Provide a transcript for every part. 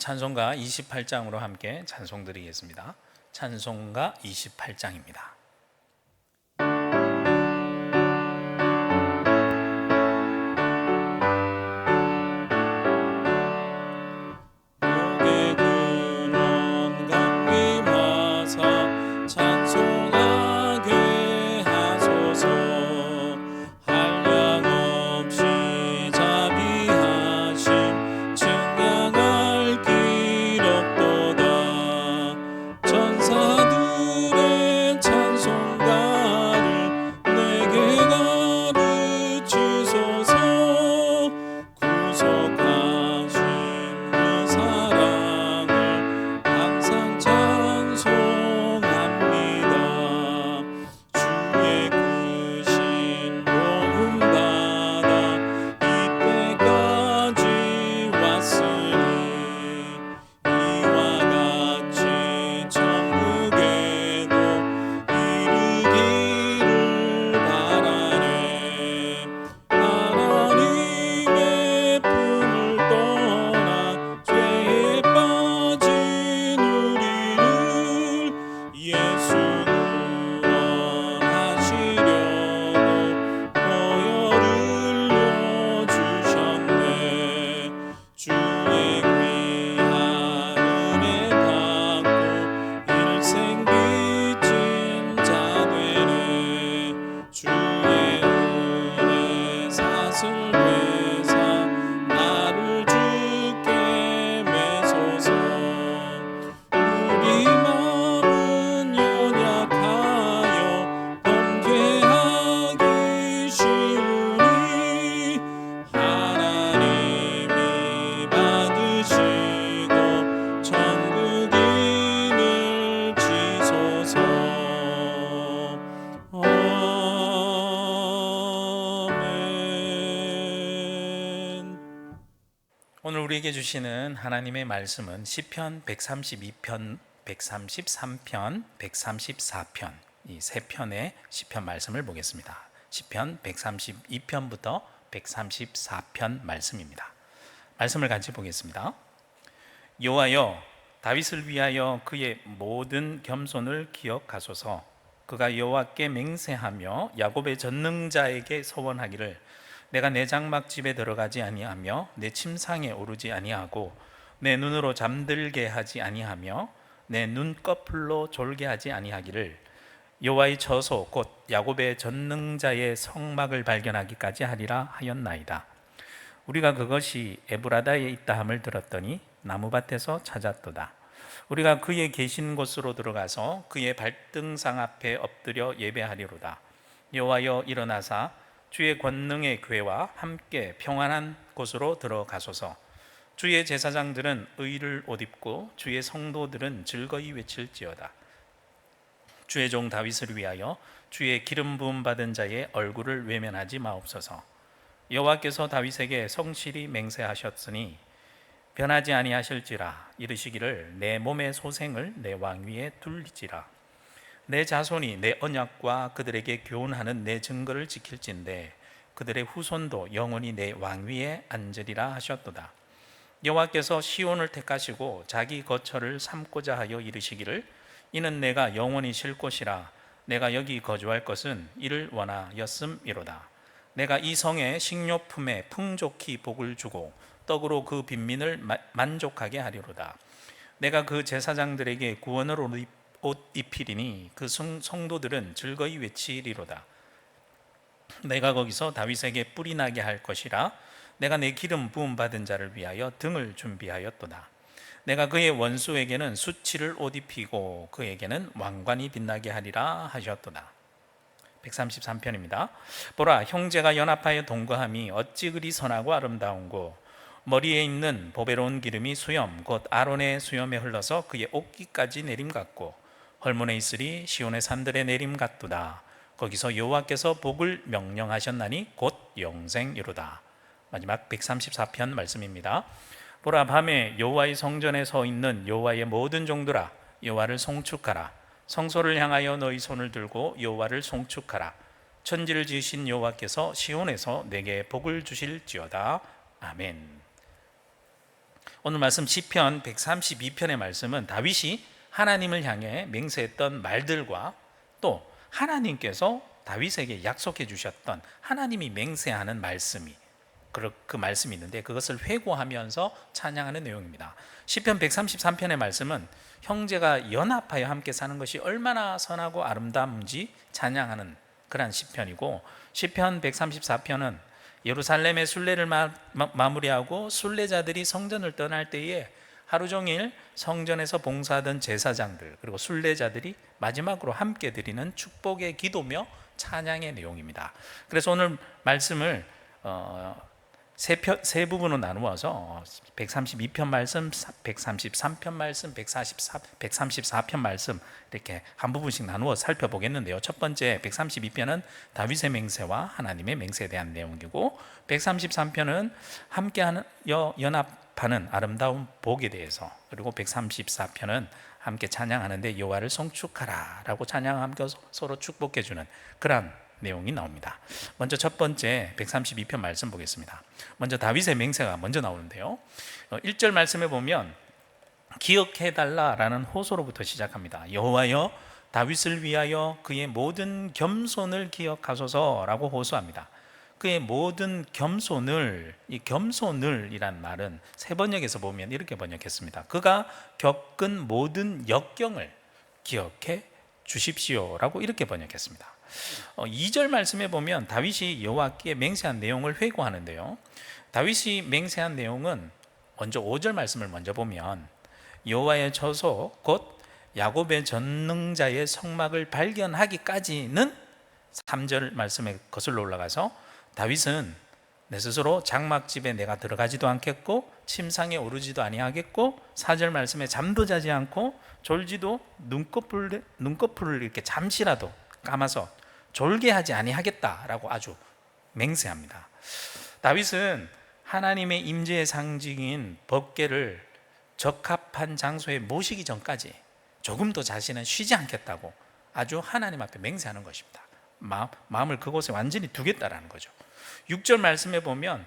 찬송가 28장으로 함께 찬송 드리겠습니다. 찬송가 28장입니다. 오늘 우리에게 주시는 하나님의 말씀은 시편 132편, 133편, 134편 이 세 편의 시편 말씀을 보겠습니다. 시편 132편부터 134편 말씀입니다. 말씀을 같이 보겠습니다. 여호와여, 다윗을 위하여 그의 모든 겸손을 기억하소서. 그가 여호와께 맹세하며 야곱의 전능자에게 서원하기를 내가 내 장막 집에 들어가지 아니하며 내 침상에 오르지 아니하고 내 눈으로 잠들게 하지 아니하며 내 눈꺼풀로 졸게 하지 아니하기를 여호와의 처소 곧 야곱의 전능자의 성막을 발견하기까지 하리라 하였나이다. 우리가 그것이 에브라다에 있다 함을 들었더니 나무밭에서 찾았도다. 우리가 그의 계신 곳으로 들어가서 그의 발등상 앞에 엎드려 예배하리로다. 여호와여, 일어나사 주의 권능의 궤와 함께 평안한 곳으로 들어가소서. 주의 제사장들은 의를 옷 입고 주의 성도들은 즐거이 외칠지어다. 주의 종 다윗을 위하여 주의 기름 부음 받은 자의 얼굴을 외면하지 마옵소서. 여호와께서 다윗에게 성실히 맹세하셨으니 변하지 아니하실지라. 이르시기를 내 몸의 소생을 내 왕위에 둘리지라. 내 자손이 내 언약과 그들에게 교훈하는 내 증거를 지킬진대 그들의 후손도 영원히 내 왕위에 앉으리라 하셨도다. 여호와께서 시온을 택하시고 자기 거처를 삼고자 하여 이르시기를 이는 내가 영원히 쉴 곳이라. 내가 여기 거주할 것은 이를 원하였음이로다. 내가 이 성에 식료품에 풍족히 복을 주고 떡으로 그 빈민을 만족하게 하리로다. 내가 그 제사장들에게 구원을 옷 입히리니 그 성도들은 즐거이 외치리로다. 내가 거기서 다윗에게 뿔이 나게 할 것이라. 내가 내 기름 부음 받은 자를 위하여 등을 준비하였도다. 내가 그의 원수에게는 수치를 옷 입히고 그에게는 왕관이 빛나게 하리라 하셨도다. 133편입니다. 보라, 형제가 연합하여 동거함이 어찌 그리 선하고 아름다운고 머리에 있는 보배로운 기름이 수염 곧 아론의 수염에 흘러서 그의 옷깃까지 내림 같고 헐몬에 있으리 시온의 산들의 내림 같도다. 거기서 여호와께서 복을 명령하셨나니 곧 영생이로다. 마지막 134편 말씀입니다. 보라, 밤에 여호와의 성전에 서 있는 여호와의 모든 종들아, 여호와를 송축하라. 성소를 향하여 너희 손을 들고 여호와를 송축하라. 천지를 지으신 여호와께서 시온에서 내게 복을 주실지어다. 아멘. 오늘 말씀 시편 132편의 말씀은 다윗이 하나님을 향해 맹세했던 말들과 또 하나님께서 다윗에게 약속해 주셨던 하나님이 맹세하는 말씀이 그 말씀이 있는데 그것을 회고하면서 찬양하는 내용입니다. 시편 133편의 말씀은 형제가 연합하여 함께 사는 것이 얼마나 선하고 아름다운지 찬양하는 그러한 시편이고, 시편 134편은 예루살렘의 순례를 마무리하고 순례자들이 성전을 떠날 때에 하루 종일 성전에서 봉사하던 제사장들 그리고 순례자들이 마지막으로 함께 드리는 축복의 기도며 찬양의 내용입니다. 그래서 오늘 말씀을 세 부분으로 나누어서 132편 말씀, 133편 말씀, 134편 말씀 이렇게 한 부분씩 나누어 살펴보겠는데요. 첫 번째 132편은 다윗의 맹세와 하나님의 맹세에 대한 내용이고, 133편은 함께하는 연합하는 아름다운 복에 대해서, 그리고 134편은 함께 찬양하는데 여호와를 송축하라 라고 찬양하면서 서로 축복해 주는 그런 내용이 나옵니다. 먼저 첫 번째 132편 말씀 보겠습니다. 먼저 다윗의 맹세가 먼저 나오는데요. 1절 말씀에 보면 기억해달라라는 호소로부터 시작합니다. 여호와여 다윗을 위하여 그의 모든 겸손을 기억하소서라고 호소합니다. 그의 모든 겸손을, 이 겸손을이란 말은 세 번역에서 보면 이렇게 번역했습니다. 그가 겪은 모든 역경을 기억해 주십시오라고 이렇게 번역했습니다. 2절 말씀에 보면 다윗이 여호와께 맹세한 내용을 회고하는데요. 다윗이 맹세한 내용은 먼저 5절 말씀을 먼저 보면 여호와의 저소 곧 야곱의 전능자의 성막을 발견하기까지는 3절 말씀에 거슬러 올라가서 다윗은 내 스스로 장막집에 내가 들어가지도 않겠고 침상에 오르지도 아니하겠고 4절 말씀에 잠도 자지 않고 졸지도 눈꺼풀을 이렇게 잠시라도 감아서 졸게 하지 아니하겠다라고 아주 맹세합니다. 다윗은 하나님의 임재의 상징인 법궤를 적합한 장소에 모시기 전까지 조금도 자신은 쉬지 않겠다고 아주 하나님 앞에 맹세하는 것입니다. 마음을 그곳에 완전히 두겠다라는 거죠. 6절 말씀에 보면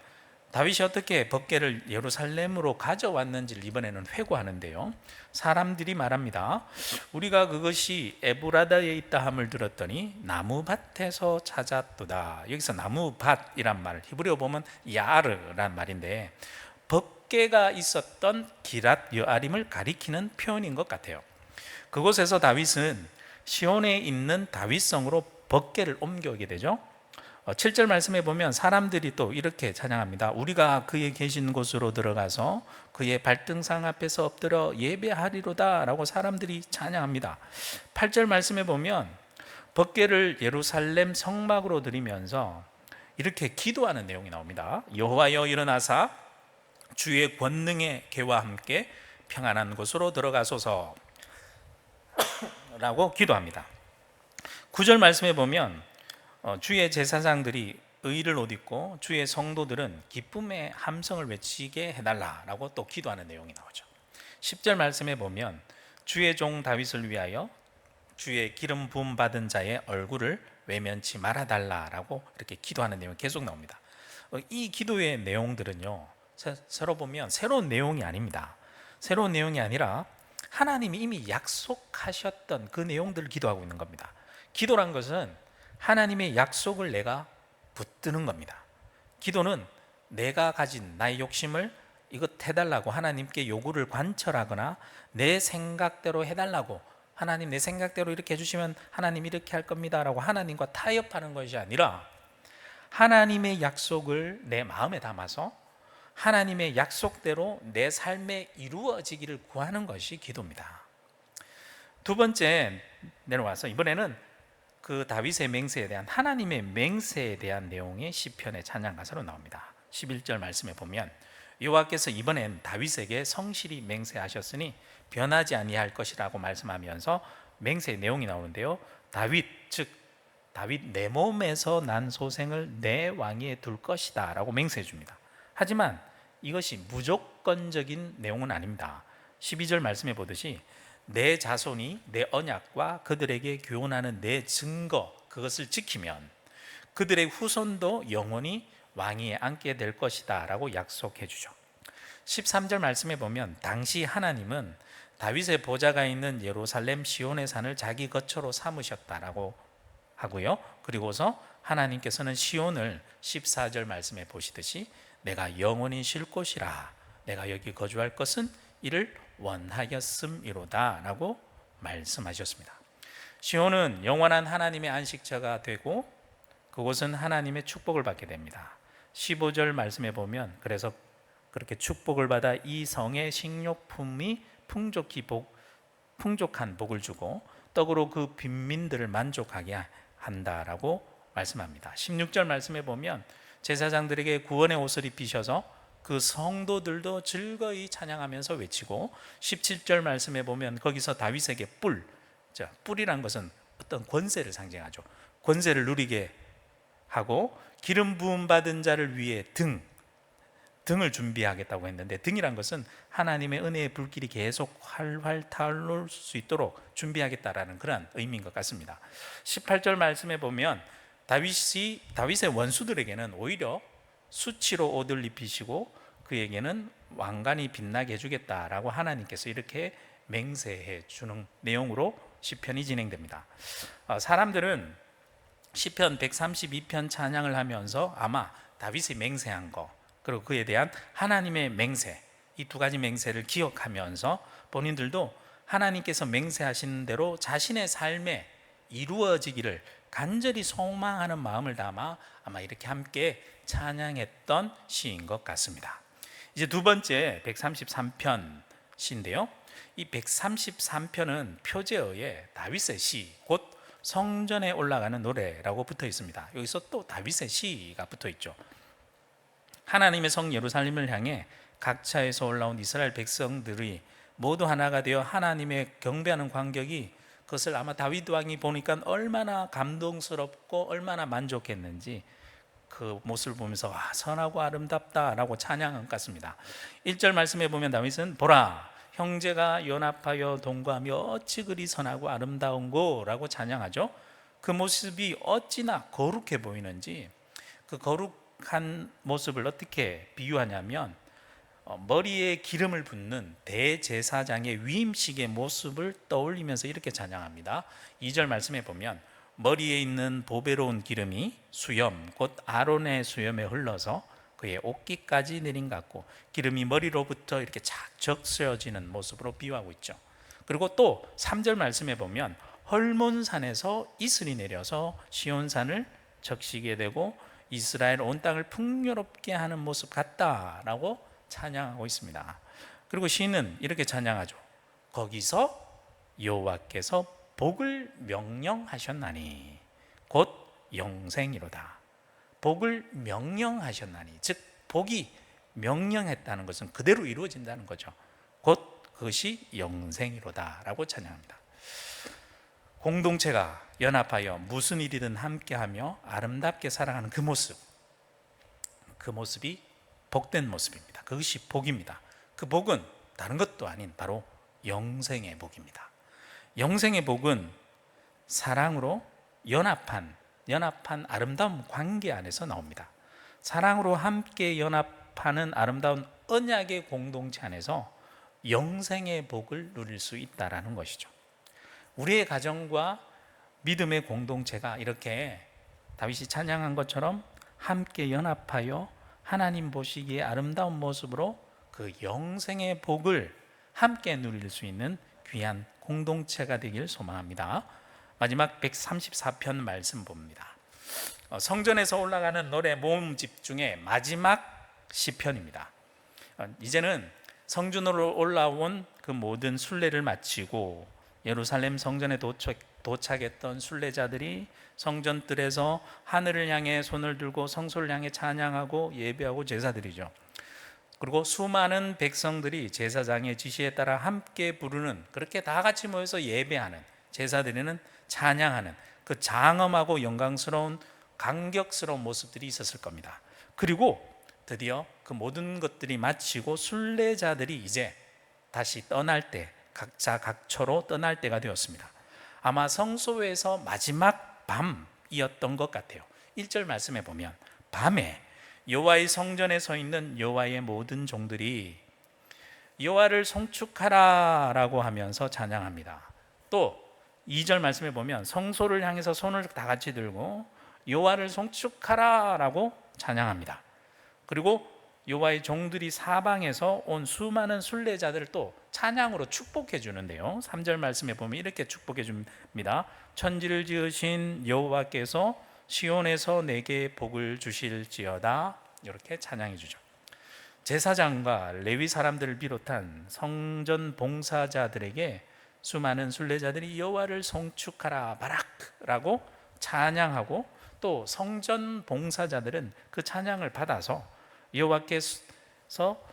다윗이 어떻게 법궤를 예루살렘으로 가져왔는지를 이번에는 회고하는데요. 사람들이 말합니다. 우리가 그것이 에브라다에 있다 함을 들었더니 나무밭에서 찾았도다. 여기서 나무밭이란 말, 히브리어 보면 야르란 말인데 법궤가 있었던 기랏 여아림을 가리키는 표현인 것 같아요. 그곳에서 다윗은 시온에 있는 다윗성으로 법궤를 옮겨오게 되죠. 7절 말씀에 보면 사람들이 또 이렇게 찬양합니다. 우리가 그의 계신 곳으로 들어가서 그의 발등상 앞에서 엎드려 예배하리로다 라고 사람들이 찬양합니다. 8절 말씀에 보면 법궤를 예루살렘 성막으로 들이면서 이렇게 기도하는 내용이 나옵니다. 여호와여 일어나사 주의 권능의 개와 함께 평안한 곳으로 들어가소서 라고 기도합니다. 9절 말씀에 보면 주의 제사장들이 의를 옷 입고 주의 성도들은 기쁨의 함성을 외치게 해달라라고 또 기도하는 내용이 나오죠. 10절 말씀에 보면 주의 종 다윗을 위하여 주의 기름 부음 받은 자의 얼굴을 외면치 말아달라라고 이렇게 기도하는 내용이 계속 나옵니다. 이 기도의 내용들은요, 서로 보면 새로운 내용이 아닙니다. 새로운 내용이 아니라 하나님이 이미 약속하셨던 그 내용들을 기도하고 있는 겁니다. 기도란 것은 하나님의 약속을 내가 붙드는 겁니다. 기도는 내가 가진 나의 욕심을 이것 해달라고 하나님께 요구를 관철하거나 내 생각대로 해달라고, 하나님 내 생각대로 이렇게 해주시면 하나님 이렇게 할 겁니다 라고 하나님과 타협하는 것이 아니라 하나님의 약속을 내 마음에 담아서 하나님의 약속대로 내 삶에 이루어지기를 구하는 것이 기도입니다. 두 번째 내려와서 이번에는 그 다윗의 맹세에 대한, 하나님의 맹세에 대한 내용이 시편의 찬양 가사로 나옵니다. 11절 말씀에 보면 여호와께서 이번엔 다윗에게 성실히 맹세하셨으니 변하지 아니할 것이라고 말씀하면서 맹세의 내용이 나오는데요. 다윗 내 몸에서 난 소생을 내 왕위에 둘 것이다 라고 맹세해 줍니다. 하지만 이것이 무조건적인 내용은 아닙니다. 12절 말씀해 보듯이 내 자손이 내 언약과 그들에게 교훈하는 내 증거, 그것을 지키면 그들의 후손도 영원히 왕위에 앉게 될 것이다 라고 약속해 주죠. 13절 말씀에 보면 당시 하나님은 다윗의 보좌가 있는 예루살렘 시온의 산을 자기 거처로 삼으셨다라고 하고요. 그리고서 하나님께서는 시온을 14절 말씀에 보시듯이 내가 영원히 쉴 곳이라, 내가 여기 거주할 것은 이를 원하였음이로다 라고 말씀하셨습니다. 시온은 영원한 하나님의 안식처가 되고 그곳은 하나님의 축복을 받게 됩니다. 15절 말씀에 보면 그래서 그렇게 축복을 받아 이 성의 식료품이 풍족한 복을 주고 떡으로 그 빈민들을 만족하게 한다라고 말씀합니다. 16절 말씀에 보면 제사장들에게 구원의 옷을 입히셔서 그 성도들도 즐거이 찬양하면서 외치고, 17절 말씀에 보면 거기서 다윗에게 뿔이란 것은 어떤 권세를 상징하죠. 권세를 누리게 하고 기름 부음 받은 자를 위해 등을 준비하겠다고 했는데, 등이란 것은 하나님의 은혜의 불길이 계속 활활 타오를 수 있도록 준비하겠다라는 그런 의미인 것 같습니다. 18절 말씀에 보면 다윗의 원수들에게는 오히려 수치로 옷을 입히시고 그에게는 왕관이 빛나게 해주겠다라고 하나님께서 이렇게 맹세해 주는 내용으로 시편이 진행됩니다. 사람들은 시편 132편 찬양을 하면서 아마 다윗이 맹세한 거, 그리고 그에 대한 하나님의 맹세, 이 두 가지 맹세를 기억하면서 본인들도 하나님께서 맹세하신 대로 자신의 삶에 이루어지기를 간절히 소망하는 마음을 담아 아마 이렇게 함께 찬양했던 시인 것 같습니다. 이제 두 번째 133편 시인데요, 이 133편은 표제어에 다윗의 시, 곧 성전에 올라가는 노래라고 붙어 있습니다. 여기서 또 다윗의 시가 붙어 있죠. 하나님의 성 예루살렘을 향해 각처에서 올라온 이스라엘 백성들이 모두 하나가 되어 하나님의 경배하는 광경이, 그것을 아마 다윗 왕이 보니까 얼마나 감동스럽고 얼마나 만족했는지 그 모습을 보면서 선하고 아름답다라고 찬양한 것 같습니다. 1절 말씀에 보면 다윗은 보라, 형제가 연합하여 동거하며 어찌 그리 선하고 아름다운고 라고 찬양하죠. 그 모습이 어찌나 거룩해 보이는지, 그 거룩한 모습을 어떻게 비유하냐면 머리에 기름을 붓는 대제사장의 위임식의 모습을 떠올리면서 이렇게 찬양합니다. 2절 말씀에 보면 머리에 있는 보배로운 기름이 수염, 곧 아론의 수염에 흘러서 그의 옷깃까지 내린 것 같고, 기름이 머리로부터 이렇게 착 적셔지는 모습으로 비유하고 있죠. 그리고 또 3절 말씀에 보면 헐몬산에서 이슬이 내려서 시온산을 적시게 되고 이스라엘 온 땅을 풍요롭게 하는 모습 같다라고 찬양하고 있습니다. 그리고 시인은 이렇게 찬양하죠. 거기서 여호와께서 복을 명령하셨나니 곧 영생이로다. 복을 명령하셨나니, 즉 복이 명령했다는 것은 그대로 이루어진다는 거죠. 곧 그것이 영생이로다 라고 찬양합니다. 공동체가 연합하여 무슨 일이든 함께하며 아름답게 살아가는 그 모습이 복된 모습입니다. 그것이 복입니다. 그 복은 다른 것도 아닌 바로 영생의 복입니다. 영생의 복은 사랑으로 연합한 아름다운 관계 안에서 나옵니다. 사랑으로 함께 연합하는 아름다운 언약의 공동체 안에서 영생의 복을 누릴 수 있다는 것이죠. 우리의 가정과 믿음의 공동체가 이렇게 다윗이 찬양한 것처럼 함께 연합하여 하나님 보시기에 아름다운 모습으로 그 영생의 복을 함께 누릴 수 있는 귀한 공동체가 되길 소망합니다. 마지막 134편 말씀 봅니다. 성전에서 올라가는 노래 모음집 중에 마지막 시편입니다. 이제는 성전으로 올라온 그 모든 순례를 마치고 예루살렘 성전에 도착했던 순례자들이 성전뜰에서 하늘을 향해 손을 들고 성소를 향해 찬양하고 예배하고 제사드리죠. 그리고 수많은 백성들이 제사장의 지시에 따라 함께 부르는, 그렇게 다 같이 모여서 예배하는, 제사드리는, 찬양하는 그 장엄하고 영광스러운 감격스러운 모습들이 있었을 겁니다. 그리고 드디어 그 모든 것들이 마치고 순례자들이 이제 다시 떠날 때, 각자 각처로 떠날 때가 되었습니다. 아마 성소에서 마지막 밤이었던 것 같아요. 1절 말씀에 보면 밤에 여호와의 성전에 서 있는 여호와의 모든 종들이 여호와를 송축하라라고 하면서 찬양합니다. 또 2절 말씀에 보면 성소를 향해서 손을 다 같이 들고 여호와를 송축하라라고 찬양합니다. 그리고 여호와의 종들이 사방에서 온 수많은 순례자들을 또 찬양으로 축복해 주는데요. 3절 말씀에 보면 이렇게 축복해 줍니다. 천지를 지으신 여호와께서 시온에서 내게 복을 주실지어다. 이렇게 찬양해 주죠. 제사장과 레위 사람들을 비롯한 성전 봉사자들에게 수많은 순례자들이 여호와를 송축하라 바락라고 찬양하고, 또 성전 봉사자들은 그 찬양을 받아서 여호와께서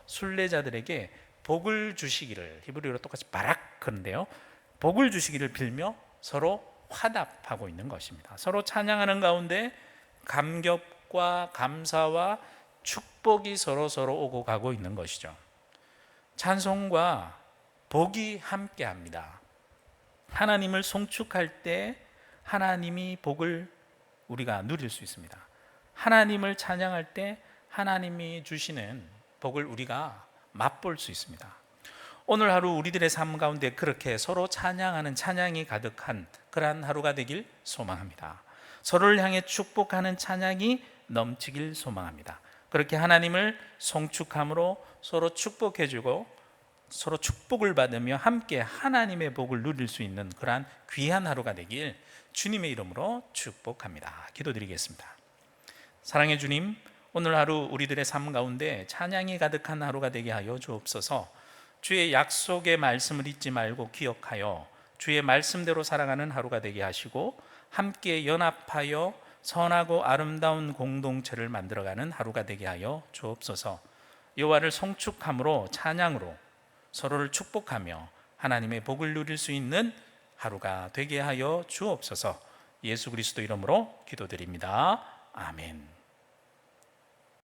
순례자들에게 복을 주시기를, 히브리어로 똑같이 바락 그런데요, 복을 주시기를 빌며 서로 화답하고 있는 것입니다. 서로 찬양하는 가운데 감격과 감사와 축복이 서로 오고 가고 있는 것이죠. 찬송과 복이 함께합니다. 하나님을 송축할 때 하나님이 복을 우리가 누릴 수 있습니다. 하나님을 찬양할 때 하나님이 주시는 복을 우리가 맛볼 수 있습니다. 오늘 하루 우리들의 삶 가운데 그렇게 서로 찬양하는 찬양이 가득한 그러한 하루가 되길 소망합니다. 서로를 향해 축복하는 찬양이 넘치길 소망합니다. 그렇게 하나님을 송축함으로 서로 축복해주고 서로 축복을 받으며 함께 하나님의 복을 누릴 수 있는 그러한 귀한 하루가 되길 주님의 이름으로 축복합니다. 기도드리겠습니다. 사랑의 주님, 오늘 하루 우리들의 삶 가운데 찬양이 가득한 하루가 되게 하여 주옵소서. 주의 약속의 말씀을 잊지 말고 기억하여 주의 말씀대로 살아가는 하루가 되게 하시고, 함께 연합하여 선하고 아름다운 공동체를 만들어가는 하루가 되게 하여 주옵소서. 여호와를 송축함으로 찬양으로 서로를 축복하며 하나님의 복을 누릴 수 있는 하루가 되게 하여 주옵소서. 예수 그리스도 이름으로 기도드립니다. 아멘.